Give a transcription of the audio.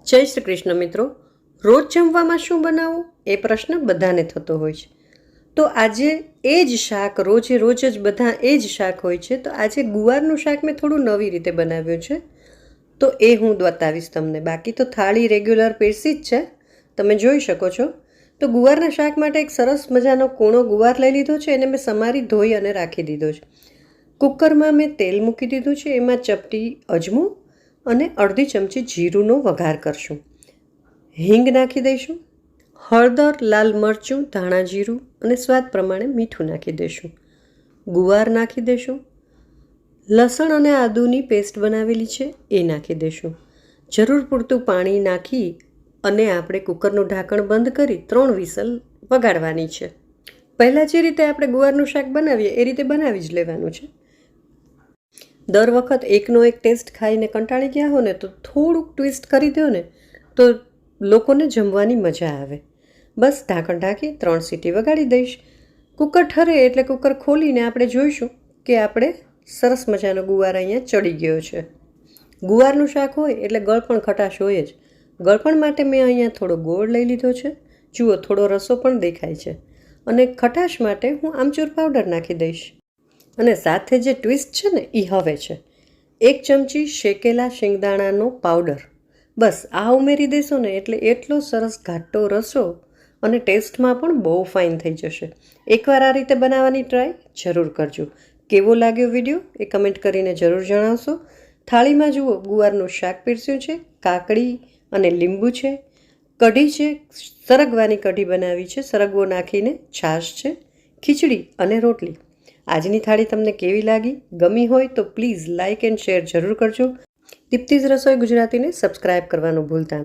જય શ્રી કૃષ્ણ મિત્રો. રોજ જમવામાં શું બનાવવું એ પ્રશ્ન બધાને થતો હોય છે. તો આજે એ જ શાક રોજે રોજ જ બધા એ જ શાક હોય છે. તો આજે ગુવારનું શાક મેં થોડું નવી રીતે બનાવ્યું છે, તો એ હું બતાવીશ તમને. બાકી તો થાળી રેગ્યુલર પીરસી જ છે, તમે જોઈ શકો છો. તો ગુવારના શાક માટે એક સરસ મજાનો કૂણો ગુવાર લઈ લીધો છે. એને મેં સમારી ધોઈ અને રાખી દીધો છે. કુકરમાં મેં તેલ મૂકી દીધું છે. એમાં ચપટી અજમો અને અડધી ચમચી જીરુંનો વઘાર કરશું. હિંગ નાખી દઈશું. હળદર, લાલ મરચું, ધાણા જીરું અને સ્વાદ પ્રમાણે મીઠું નાખી દઈશું. ગુવાર નાખી દઈશું. લસણ અને આદુની પેસ્ટ બનાવેલી છે એ નાખી દઈશું. જરૂર પૂરતું પાણી નાખી અને આપણે કુકરનું ઢાંકણ બંધ કરી 3 વિસલ વગાડવાની છે. પહેલાં જે રીતે આપણે ગુવારનું શાક બનાવીએ એ રીતે બનાવી જ લેવાનું છે. દર વખત એકનો એક ટેસ્ટ ખાઈને કંટાળી ગયા હો ને, તો થોડુંક ટ્વિસ્ટ કરી દો ને, તો લોકોને જમવાની મજા આવે. બસ ઢાંકણ ઢાંકી 3 સીટી વગાડી દઈશ. કુકર ઠરે એટલે કુકર ખોલીને આપણે જોઈશું કે આપણે સરસ મજાનો ગુવાર અહીંયા ચડી ગયો છે. ગુવારનું શાક હોય એટલે ગળપણ ખટાશ હોય જ. ગળપણ માટે મેં અહીંયા થોડો ગોળ લઈ લીધો છે. જુઓ, થોડો રસો પણ દેખાય છે. અને ખટાશ માટે હું આમચૂર પાવડર નાખી દઈશ. અને સાથે જે ટ્વિસ્ટ છે ને એ હવે છે 1 ચમચી શેકેલા શિંગદાણાનો પાવડર. બસ આ ઉમેરી દેશો ને એટલે એટલો સરસ ઘાટો રસો અને ટેસ્ટમાં પણ બહુ ફાઇન થઈ જશે. એકવાર આ રીતે બનાવવાની ટ્રાય જરૂર કરજો. કેવો લાગ્યો વિડીયો એ કમેન્ટ કરીને જરૂર જણાવશો. થાળીમાં જુઓ, ગુવારનું શાક પીરસ્યું છે, કાકડી અને લીંબુ છે, કઢી છે, સરગવાની કઢી બનાવી છે, સરગવો નાખીને, છાશ છે, ખીચડી અને રોટલી. આજની થાળી તમને કેવી લાગી? ગમી હોય તો પ્લીઝ લાઇક એન્ડ શેર જરૂર કરજો. દીપ્તિઝ રસોઈ ગુજરાતીને સબસ્ક્રાઈબ કરવાનું ભૂલતા